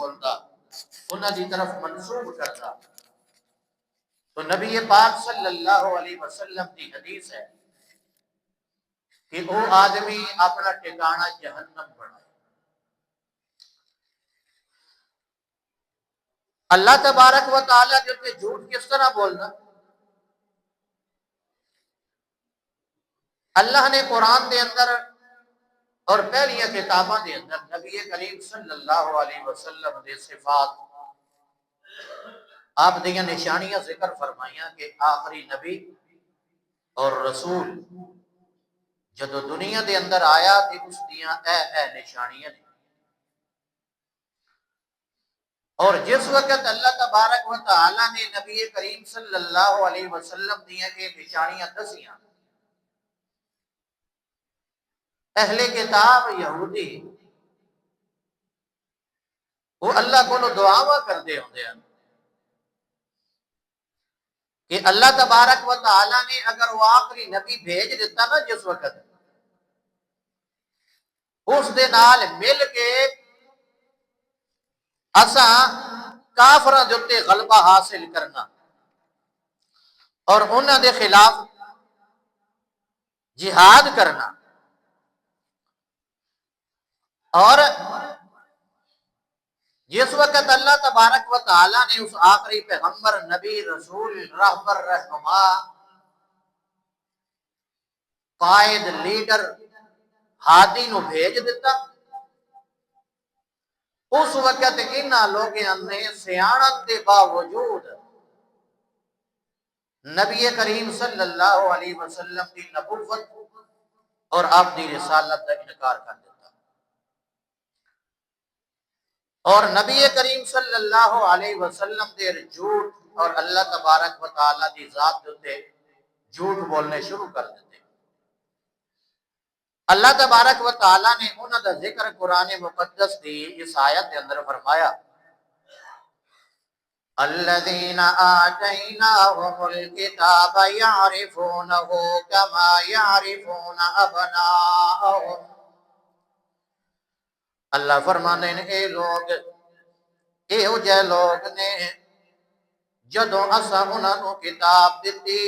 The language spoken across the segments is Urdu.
بولتا، انہاں دی طرف منسوب کرتا۔ تو نبی پاک صلی اللہ علیہ وسلم کی حدیث ہے کہ وہ آدمی اپنا ٹھکانہ جہنم بنائے۔ اللہ تبارک و تعالیٰ جو کہ جھوٹ کس طرح بولنا؟ اللہ نے قرآن دے اندر اور پہلیاں کتاباں دے اندر نبی کریم صلی اللہ علیہ وسلم دے صفات، آپ دیاں نشانیاں ذکر فرمائیاں کہ آخری نبی اور رسول جدو دنیا دے اندر آیا تے اس دیاں اے نشانیاں نے۔ اور جس وقت اللہ تبارک و تعالی نے نبی کریم صلی اللہ علیہ وسلم دیاں کے نشانیاں دسیاں، اہل کتاب یہودی وہ اللہ کو دعاواں کرتے ہوندے ہیں کہ اللہ تبارک و تعالی نے اگر وہ آخری نبی بھیج دیتا نا جس وقت، اس دے نال مل کے اساں کافراں دے اُتے غلبہ حاصل کرنا اور انہاں دے خلاف جہاد کرنا۔ اور جس وقت اللہ تبارک و تعالی نے اس آخری پیغمبر، نبی، رسول، رہبر، رہنما، قائد، لیڈر، ہادی نو بھیج دیتا، اس وقت انہاں لوگوں نے سیاست کے باوجود نبی کریم صلی اللہ علیہ وسلم کی نبوت اور آپ کی رسالت کا انکار کر دیتا، اور نبی کریم صلی اللہ علیہ وسلم دے جھوٹ اور اللہ تبارک و تعالی دی ذات دے جھوٹ بولنے شروع کر دیتے۔ اللہ تبارک و تعالی نے انہاں دا ذکر قرآن مقدس دی اس آیت کے اندر فرمایا، الذین آتیناہم الکتاب یعرفونہ کما یعرفون ابناءہم۔ اللہ فرمانے نے اے لوگ، اے ہو جے لوگ نے جدوں اساں انہاں نو کتاب دتی،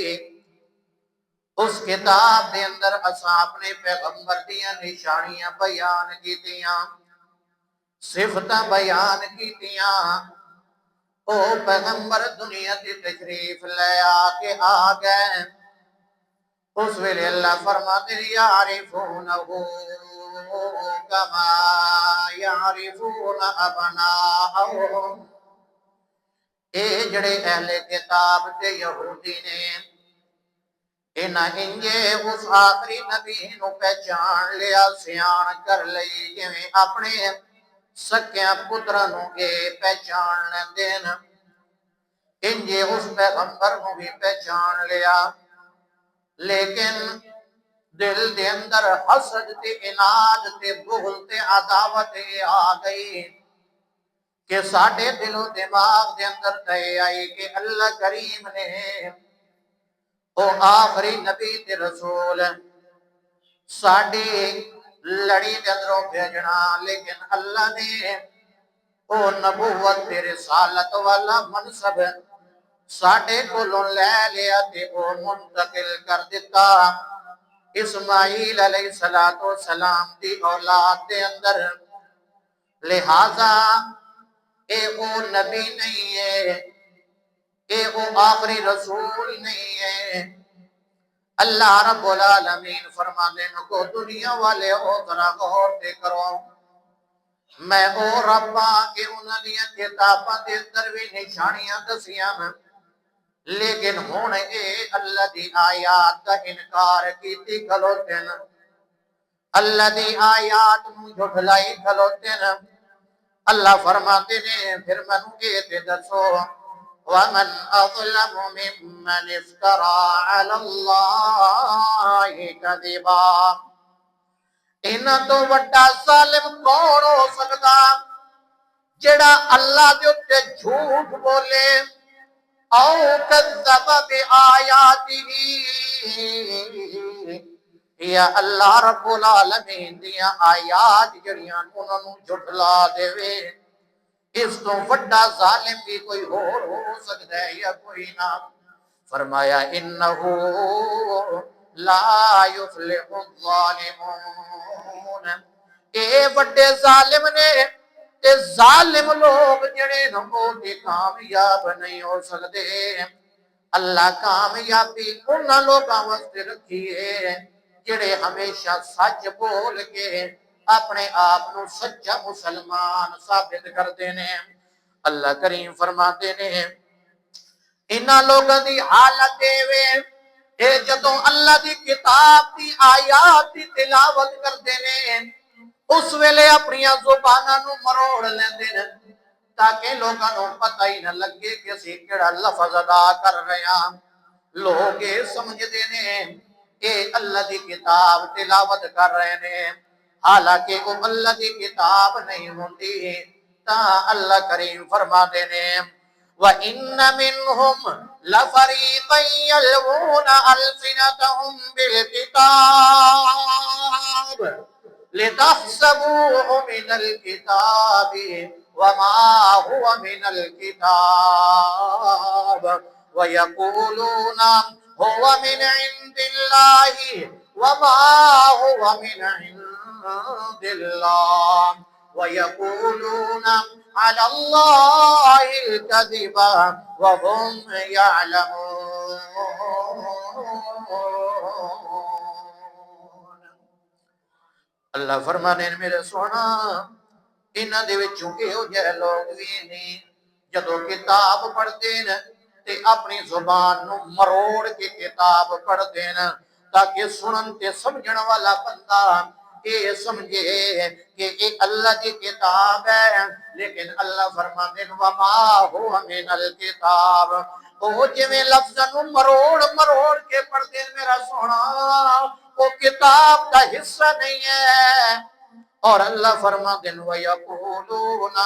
اس کتاب دے اندر اساں اپنے پیغمبر دیاں نشانیاں بیان کیتیاں، صفتاں بیان کیتیاں، او پیغمبر دنیا دی تشریف لے آ کے آ گئے، اس ویلے اللہ فرماتے ہیں یعرفونہ کما یعرفون ابناءہم۔ اے جڑے اہل کتاب تے یہودی نے انہاں انجے اس آخری نبی نو پہچان لیا، سیان کر لئی جویں اپنے سکیاں پتراں نو کے پہچان لیندے نا، انجے اس پیغمبر نو بھی پہچان لیا، لیکن دل دے اندر حسد تے اناد تے بغض تے عداوت آ گئی کہ ساڈے دل و دماغ دے اندر تے آئی کہ اللہ کریم نے او آخری نبی تے رسول ساڈی لڑی دے اندروں بھیجنا، لیکن اللہ نے او نبوت تے رسالت والا منصب ساڈے کولوں لے لیا تے او منتقل کر دیتا اسماعیل علیہ السلام دی اولاد دے اندر۔ لہذا اے او نبی نہیں ہے، اے او آخری رسول نہیں ہے۔ اللہ رب العالمین فرمانے کو دنیا والے او ذرا غور تے کرو، میں او ربا کہ انہاں دیاں کتاباں دے اندر بھی نشانیاں دسیاں، لیکن ہن اے اللہ دی آیات کا انکار کیتی کھلوتے نا، اللہ دی آیات نو جھٹلائی کھلوتے نا۔ اللہ فرماتے ہیں پھر منو کے تے دسو، وَمَنْ أَظْلَمُ مِمَّنِ افْتَرَى عَلَى اللَّهِ كَذِبًا۔ انہاں تو وڈا ظالم کون ہو سکتا جڑا اللہ دے اوتے جھوٹ بولے، او کذب بآیاتہ، یا اللہ رب العالمین دیاں آیات جڑیاں انہاں نوں جھٹلا دے، اس تو بڑا ظالم بھی کوئی اور ہو سکتا ہے یا کوئی نہ؟ فرمایا انہو لا یفلح الظالمون، اے بڑے ظالم نے تے ظالم لوگ جڑے نہ وہ کامیاب نہیں ہو سکتے۔ اللہ کامیابی انہاں لوگاں واسطے رکھی ہے جڑے ہمیشہ سچ بول کے اپنے آپ نو سچا مسلمان ثابت کرتے ہیں۔ اللہ کریم فرماتے ہیں انہاں لوگاں دی حالت وے اے جدوں اللہ دی کتاب دی آیات دی تلاوت کردے نے اس ویلے اپنی زباناں نو مروڑ لیندے نے تاکہ لوگاں نو پتہ ہی نہ لگے کہ اسی کیڑا لفظ ادا کر رہے ہیں۔ لوگ یہ سمجھدے نے اے اللہ دی کتاب تلاوت کر رہے ہیں، حالانکہ وہ اللہ دی کتاب نہیں ہوندی۔ تا اللہ کریم فرماتے ہیں وَإِنَّ مِنْهُمْ لَفَرِيقًا يَلْوُونَ أَلْسِنَتَهُمْ بِالْكِتَابِ لِتَحْسَبُوهُ مِنَ الْكِتَابِ وَمَا هُوَ مِنَ الْكِتَابِ وَيَقُولُونَ هُوَ مِنْ عِنْدِ اللَّهِ وَمَا هُوَ مِنْ عِنْدِ اللَّهِ وَيَقُولُونَ عَلَى اللَّهِ الْكَذِبَ وَهُمْ يَعْلَمُونَ۔ اللہ فرمانے میرے سونا انہاں دے وچوں کہو جے لوگ وی نہیں جدوں کتاب پڑھتے ہیں تے اپنی زبان نو مروڑ کے کتاب پڑھتے ہیں تاکہ سنن تے سمجھن والا بندہ یہ سمجھے کہ یہ اللہ کی کتاب ہے، لیکن اللہ فرماتے ہیں وما هو من الکتاب، وہ جویں لفظاں نو مروڑ مروڑ کے پڑھتے ہیں میرا سونا وہ کتاب کا حصہ نہیں ہے۔ اور اللہ فرماتے ہیں وَيَقُولُونَ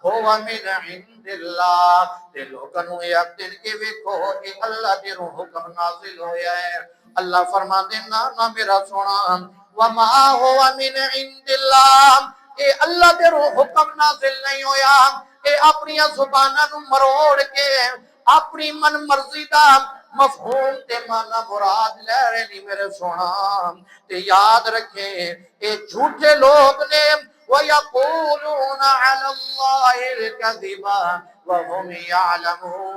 هُوَ مِنْ عِنْدِ اللَّهِ، تے لوگوں نو یہ دن کے ویکھو کہ اللہ دے روح حکم نازل ہویا ہے۔ اللہ فرماتے ہیں نہ میرا سونا وَمَا هُوَ مِنْ عِنْدِ اللَّهِ، اے اللہ دے روح حکم نازل نہیں ہویا، اے اپنی زباناں نو مروڑ کے اپنی من مرضی دا مفہوم تے مانا مراد لے رہے نہیں میرے سونا۔ تے یاد رکھیں اے جھوٹے لوگ نے وَيَقُولُونَ عَلَى اللَّهِ الْكَذِبَ وَهُمْ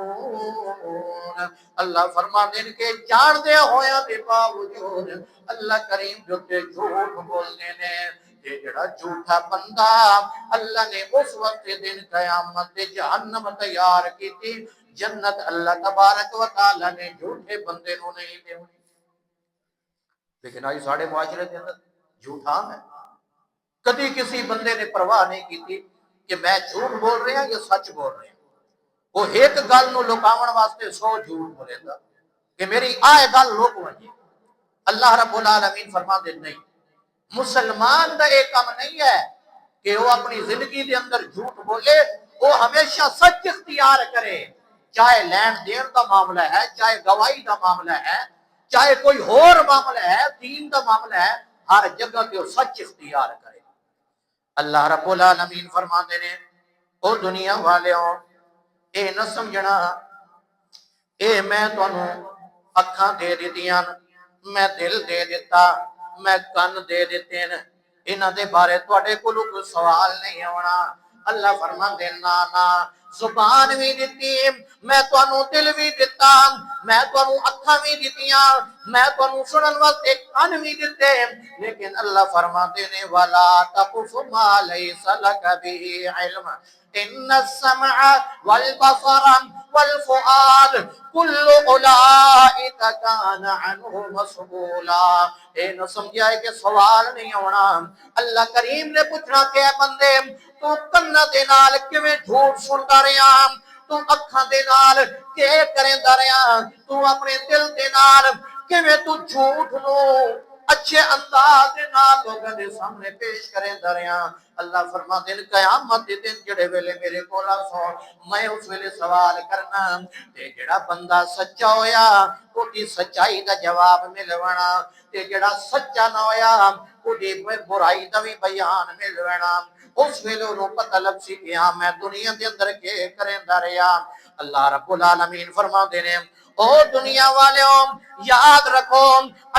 يَعْلَمُونَ۔ اللہ فرماتے ہیں کہ جان دے ہویا دے باوجود اللہ کریم جو تے جھوٹ بولنے نے یہ جڑا جھوٹا بندہ اللہ نے اس وقت دن قیامت دے جہنم تیار کی تھی، جنت اللہ تبارک و تعالی نے جھوٹے بندے نو نہیں دینی۔ لیکن آج ساڑھے معاشرے کے اندر جھوٹا ہے، کدی کسی بندے نے پرواہ نہیں کی تھی کہ میں جھوٹ بول رہے ہیں یا سچ بول رہے ہیں۔ وہ ایک گل نو لکاون واسطے 100 جھوٹ بولے گا کہ میری آئے گل لوگ ونجے۔ اللہ رب العالمین فرماتے نہیں، مسلمان دا ایک کام نہیں ہے کہ وہ اپنی زندگی دے اندر جھوٹ بولے، وہ ہمیشہ سچ اختیار کرے، چاہے لین دین دا معاملہ ہے، چاہے گواہی دا معاملہ ہے، چاہے کوئی اور معاملہ ہے، دین دا معاملہ ہے، ہر جگہ پہ وہ سچ اختیار کرے۔ اللہ رب العالمین فرماتے ہیں او دنیا والیوں اے نہ سمجھنا اے میں تانوں اکھاں دے دتیاں، میں دل دے دیتا، میں کن دے دیتے ہیں، انہاں دے بارے تواڈے کولوں کوئی سوال نہیں ہونا۔ اللہ فرماندے نا زبان بھی دیتی، میں تانوں دل بھی دیتا، میں تانوں اکھاں بھی دتیاں، میں تانوں سنن واسطے کان بھی دتے، لیکن اللہ فرماتے نے ولا تقف ما ليس لك به علم ان السمع والبصر والفؤاد كل اولئك كان عنه مسؤولا۔ اے نہ سمجھا ہے کہ سوال نہیں ہونا۔ اللہ کریم نے پوچھنا کہ اے بندے تو کن دے نال کیویں جھوٹ سندا رہیا، تو اکھاں دے نال کی کریندا رہیا، تو اپنے دل دے نال کیویں تو جھوٹ نو اچھے انداز دے نال لوگاں دے سامنے پیش کریندا رہیا۔ اللہ فرماتے ہیں قیامت دے دن جڑے ویلے میرے کول آسو میں اس ویلے سوال کرنا تے جڑا بندہ سچا ہویا او دی سچائی دا جواب ملونا تے جڑا سچا نہ ہویا او دی برائی دا بھی بیان ملونا۔ اس ویلے انہوں پتہ لگ سی کہ ہاں میں دنیا دے اندر کے کریندا رہیا۔ اللہ رب العالمین فرما دے نے او دنیا والوں یاد رکھو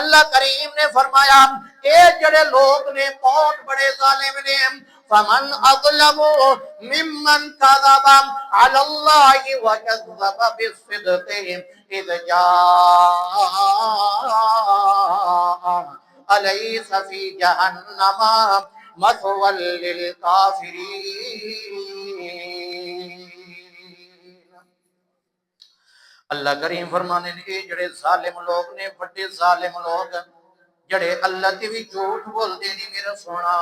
اللہ کریم نے فرمایا اے جڑے لوگ نے بہت بڑے ظالم نے فمن اظلم ممن كذب على الله وكذب بالصدق اذ جاء أليس في جهنم مثوى للكافرين۔ اللہ کریم فرمانے نے جڑے ظالم لوگ نے بڑے ظالم لوگ جڑے اللہ تے بھی جھوٹ بول دے نہیں میرا سونا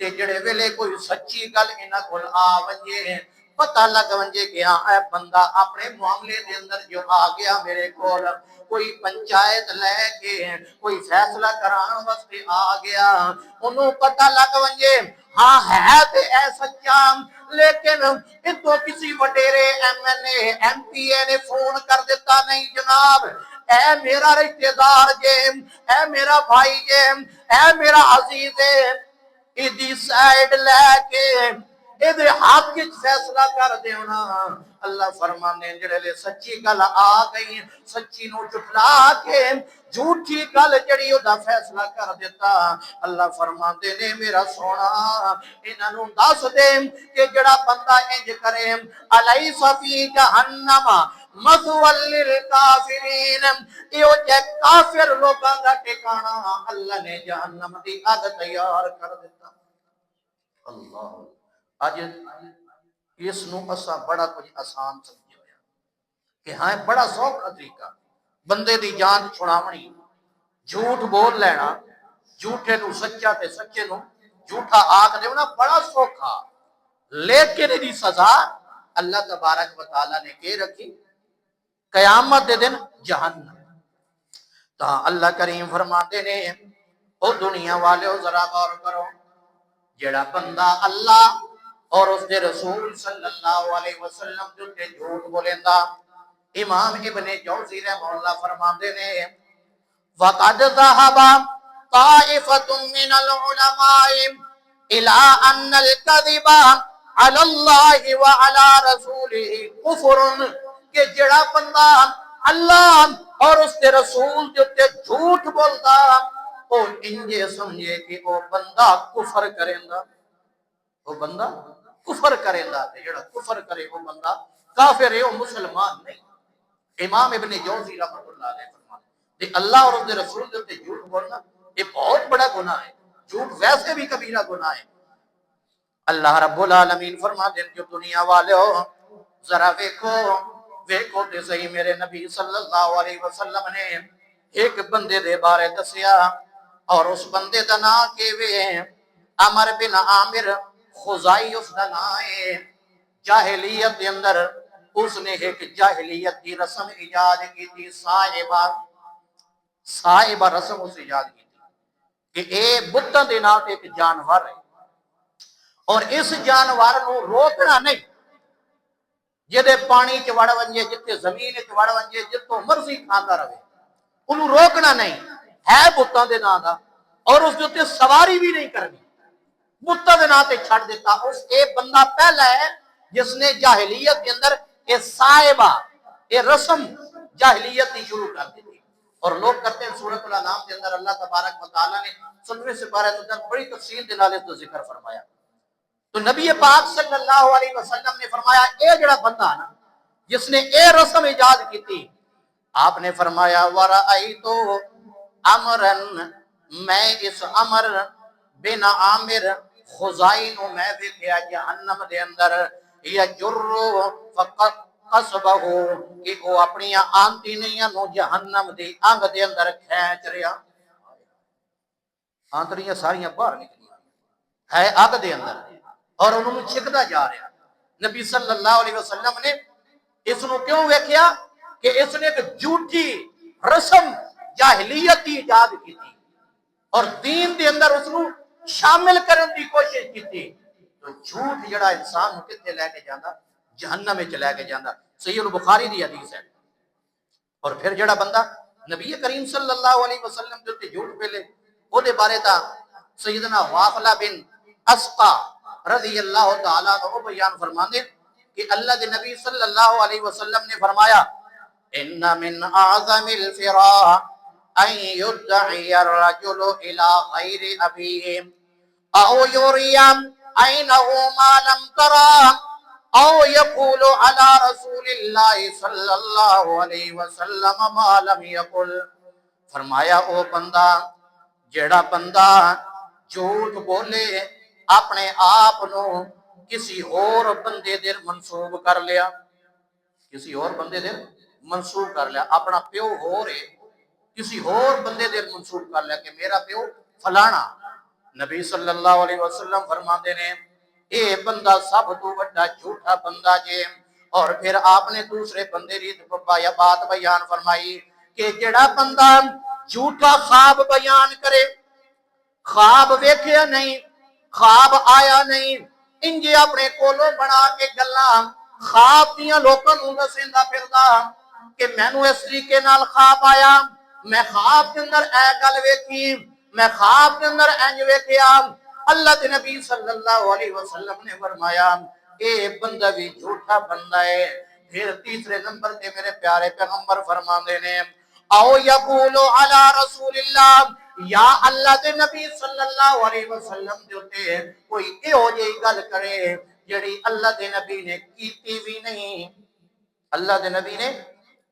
تے جڑے ویلے کوئی سچی گل انہاں کول آ ونجے پتہ لگ ونجے کہ ہاں اے بندہ اپنے معاملے دے اندر جو آ گیا میرے کول کوئی پنچایت لے کے کوئی فیصلہ کران واسطے آ گیا انہوں پتہ لگ ونجے ہاں ہے تے اے سچا لیکن اتو کسی وڈیرے MNA MPA نے فون کر دیتا نہیں جناب اے میرا رشتہ دار جے اے میرا بھائی جے اے میرا عزیز ہے ایدی سائیڈ لے کے ایدے حق کچھ فیصلہ کر دیونا اللہ فرمانے جڑے لے سچی گل آ گئی سچی نو جھٹلا کے جھوٹی گل جڑی دا فیصلہ کر دیتا اللہ فرماندے نے میرا سونا انہاں نوں دس دے کہ جڑا بندہ انج کرے الیس فی جہنم مثوى للکافرین ایو جے کافر لوگاں دا ٹھکانہ اللہ نے جہنم دی اگ تیار کر دیتا۔ اللہ آج اس نو اسا بڑا کچھ آسان سمجھے ہویا کہ ہاں بڑا سوکھا طریقہ بندے دی جان چھڑاونی جھوٹ بول لینا جھوٹے نو سچا تے سچے نو جھوٹا آکھ دیونا بڑا سوکھا لیکن دی سزا اللہ تبارک و تعالی نے کے رکھی قیامت دے دن جہنم۔ تا اللہ کریم فرماتے نے او دنیا والے ذرا غور کرو جڑا بندہ اللہ اور اس دے رسول صلی اللہ علیہ وسلم جو تے جھوٹ بولیندا امام ابن جوزی رحمہ اللہ فرماندے نے وقد ذهب طائفة من العلماء الى ان الكذب على الله وعلى رسوله كفر کہ جڑا بندہ اللہ اور اس کے رسول جو تے جھوٹ بولدا او انجے سمجھے کہ او بندہ کفر کریندا وہ بندہ کفر کریندا تے جڑا کفر کرے وہ بندہ کافر ہے وہ مسلمان نہیں۔ امام ابن جوزی رحمۃ اللہ علیہ فرماتے کہ اللہ اور اس کے رسول کے جھوٹ بولنا یہ بہت بڑا گناہ ہے جھوٹ ویسے بھی کبیرہ گناہ ہے۔ اللہ رب العالمین فرماتے ہیں کہ دنیا والے ہو ذرا ویکھو تے صحیح میرے نبی صلی اللہ علیہ وسلم نے ایک بندے دے بارے دسیا اور اس بندے دا نام کیویں عمر بن عامر خزائی اس دا نام ہے۔ جاہلیت دے اندر اس نے ایک جاہلیت کی رسم ایجاد کی تھی صائبہ رسم اس ایجاد کی تھی کہ اے بتاں دے نام ایک جانور ہے اور اس جانور نو روکنا نہیں جدے پانی چ وڑ ونجے جتے زمین چ وڑ ونجے جتوں مرضی کھاندا رہے انہوں روکنا نہیں ہے بتاں دے نام دا اور اس دے سواری بھی نہیں کرنی بتاں دے نام تے چھڑ دیتا اس اے بندہ پہلا ہے جس نے جاہلیت کے اندر اے صائبہ اے رسم جاہلیت کی شروع کر دی تھی اور لوگ کرتے ہیں سورۃ الانعام کے اندر اللہ تبارک و تعالی نے 17ویں سپارے کے اندر بڑی تفصیل دے نال اس کا ذکر فرمایا تو نبی پاک صلی اللہ علیہ وسلم نے فرمایا اے جڑا بندہ نا جس نے اے رسم ایجاد کی تھی آپ نے فرمایا ورأیتو امرن میں اس امر بن عامر خزائی نو میں دیکھیا جہنم دے اندر یجرو فقط قصبہ کہ وہ اپنی آنتی نہیں نو جہنم دی آنگ دے اندر کھینچ رہا آنتریاں ساریاں باہر نکلی ہے آگ دے اندر اور انہوں چھکدا جا رہا نبی صلی اللہ علیہ وسلم نے اس نو کیوں ویکھیا کہ اس نے ایک جھوٹی رسم جاہلیت کی ایجاد کی تھی اور دین دے اندر اس نو شامل کرن دی کوشش کی تھی تو جھوٹ جڑا انسان نو کتے لے کے جاندا جہنم وچ لے کے جاندا صحیح البخاری دی حدیث ہے اور پھر جڑا بندہ نبی کریم صلی اللہ علیہ وسلم جو تے جھوٹ پہلے او دے بارے تا سیدنا واقلہ بن اسقا رضی اللہ تعالیٰ عنہ بیان فرماندے کہ اللہ کے نبی صلی اللہ علیہ وسلم نے فرمایا ان من اعظم الفراء ان يدعي الرجل الى غير ابيه او يريم اینه ما لم ترى او يقول على رسول اللہ صلی اللہ علیہ وسلم ما لم يقل. فرمایا او بندہ جیڑا بندہ جھوٹ بولے اپنے آپ نو کسی اور بندے دے منسوب کر لیا, کسی اور بندے دے منسوب کر لیا, اپنا پیو ہو رہے کسی اور بندے دے منسوب کر لیا کہ میرا پیو فلانا. نبی صلی اللہ علیہ وسلم فرماتے ہیں اے بندہ سب تو بڑا جھوٹا بندہ جے. اور پھر آپ نے دوسرے بندے دی بات بیان فرمائی کہ جڑا بندہ جھوٹا خواب بیان کرے, خواب ویکھیا نہیں, خواب آیا نہیں, انجے اپنے کولوں بنا کے گلاں خواب دیاں لوکاں نوں دسیندا پھردا کہ مینوں اس طریقے نال خواب آیا, میں خواب دے اندر اے گل ویکھی, میں خواب دے اندر انج ویکھیا. اللہ دے نبی صلی اللہ علیہ وسلم نے فرمایا اے بندہ بھی جھوٹا بندہ ہے. پھر تیسرے نمبر تے میرے پیارے پیغمبر فرماندے نے او یقولو علی رسول اللہ, یا اللہ دے نبی صلی اللہ علیہ وسلم دے اوتے کوئی ایہو جہی گل کرے جڑی اللہ دے نبی نے کیتی بھی نہیں, اللہ دے نبی نے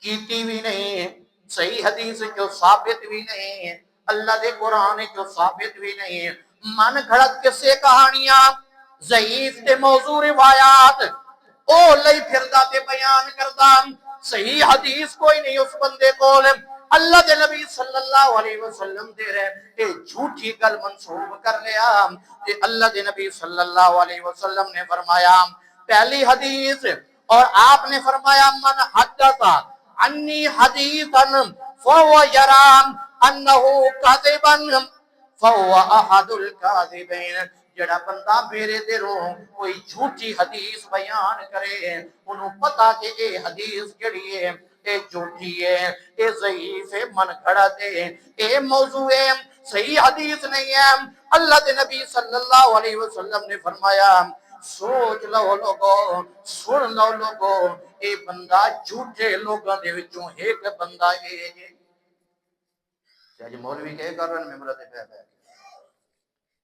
کیتی بھی نہیں, صحیح حدیث جو ثابت بھی نہیں, اللہ دے قرآن جو ثابت بھی نہیں, من گھڑت قصے کہانیاں ضعیف تے موضوع روایات او لئی پھردا تے بیان کردا, صحیح حدیث کوئی نہیں اس بندے کول. اللہ دے نبی صلی اللہ علیہ وسلم دے رہے تے جھوٹی گل منسوب کر لیا. تے اللہ دے نبی صلی اللہ علیہ وسلم نے فرمایا پہلی حدیث, اور آپ نے فرمایا من حدث عنی حدیثا فهو یرام انه کاذبا فهو احد الكاذبین. جڑا بندہ میرے دلوں کوئی جھوٹی حدیث بیان کرے انہوں پتا کہ اے حدیث جڑی ہے اے جھوٹی ہے, اے ضعیف ہے, من گھڑت ہے, اے موضوع ہے, صحیح حدیث نہیں ہے. اللہ دے نبی صلی اللہ علیہ وسلم نے فرمایا سوچ لو لوگو, سن لو لوگو, اے بندہ جھوٹے لوگوں دے وچوں ایک بندہ ہے. جی مولوی کہے کر رہے ہیں ممبر تے پہ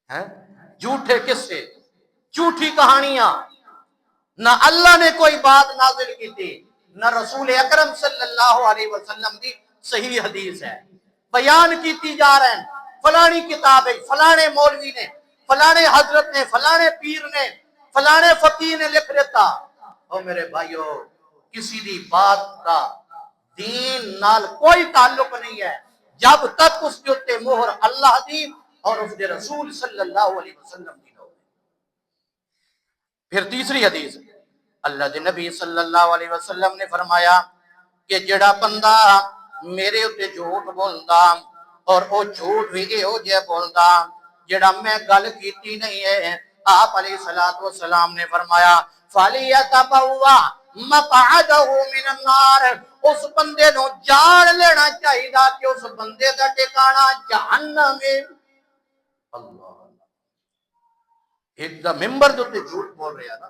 ہیں جھوٹے قصے, جھوٹی کہانیاں, نہ اللہ نے کوئی بات نازل کی تھی, نہ رسول اکرم صلی اللہ علیہ وسلم دی صحیح حدیث ہے, بیان کیتی جا رہے ہیں فلانی کتاب ہے, فلانے مولوی نے, فلانے حضرت نے, فلانے پیر نے, فلانے فقیہ نے لکھ دیتا. او میرے بھائیو کسی دی بات کا دین نال کوئی تعلق نہیں ہے جب تک اس کے اوتے مہر اللہ دی اور اس کے رسول صلی اللہ علیہ وسلم دی ہو. پھر تیسری حدیث اللہ دے نبی صلی اللہ علیہ وسلم نے فرمایا کہ جڑا بندہ میرے اوتے جھوٹ بولدا اور او جھوٹ بھی ایہو جہا بولدا جڑا میں گل کیتی نہیں ہے, آپ علیہ الصلوۃ والسلام نے فرمایا فَلْيَتَبَوَّأْ مَقْعَدَهُ مِنَ النَّارِ, اس بندے نو جان لینا چاہیے کہ اس بندے دا ٹھکانہ جہنم ہے. اللہ ایک دا ممبر جو تے جھوٹ بول رہا نا,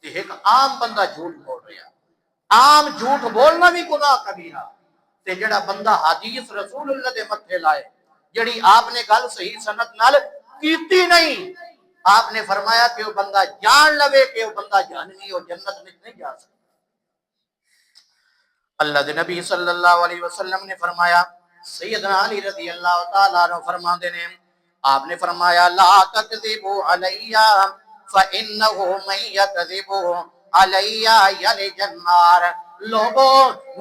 تے ایک عام بندہ جھوٹ بول رہا, عام جھوٹ بولنا بھی گناہ کبیرہ. تے جڑا بندہ حدیث رسول اللہ دے متھے لائے جڑی آپ نے گل صحیح سند نال کیتی نہیں, آپ نے فرمایا کہ وہ بندہ جان لوے کہ وہ بندہ جہنمی اور جنت میں نہیں جا سکتا. اللہ دے نبی صلی اللہ علیہ وسلم نے فرمایا, سیدنا علی رضی اللہ تعالیٰ عنہ فرماتے ہیں, آپ نے فرمایا لا تکذبوا علی فإنه من یکذب علی یلج النار. لوگوں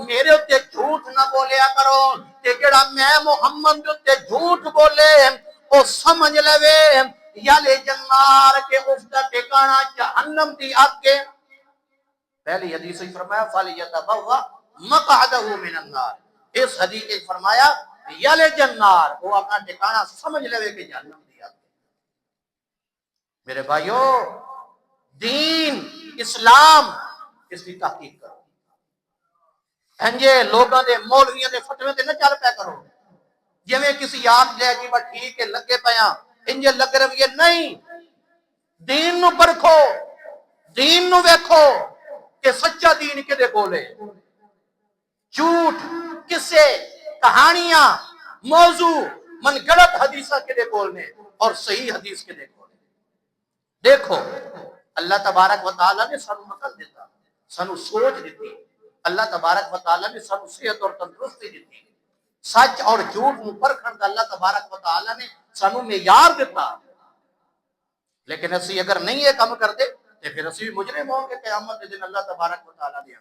میرے اوتے جھوٹ نہ بولیا کرو, تے جڑا میں محمد دے اوتے جھوٹ بولے او سمجھ لوے یلج النار کہ اس دا ٹھکانہ جہنم دی اگ کے. پہلی حدیث میں فرمایا فَلْيَتَبَوَّأْ مَقْعَدَهُ مِنَ النَّارِ, اس حدیث میں فرمایا یلج النار, وہ اپنا ٹھکانہ سمجھ لے کہ جہنم دی اگ. میرے بھائیو دین اسلام اس کی تحقیق کرو, انجے لوگاں دے مولویاں دے فتوے تے نہ چل پیا کرو جویں کسی یاد لے جی بس ٹھیک ہے لگے پیاں انجے لگ رویے نہیں. دین نو پرکھو، دین نو ویکھو کہ سچا دین کدے کولے، جھوٹ، قصے، کہانیاں، موضوع، من گڑت حدیثہ کدے کول نے اور صحیح حدیث کدے کول نے۔ دیکھو اللہ تبارک و تعالیٰ نے سانو عقل دیتا، سانو سوچ دیتی، اللہ تبارک و تعالیٰ نے سانو صحت اور تندرستی دیتی، سچ اور جھوٹ نو پرکھن دا اللہ تبارک و تعالیٰ نے سانو معیار دیتا، لیکن اسی اگر نہیں یہ کام کرتے تو پھر اسی بھی مجرم ہوں گے قیامت کے دن اللہ تبارک و تعالیٰ نے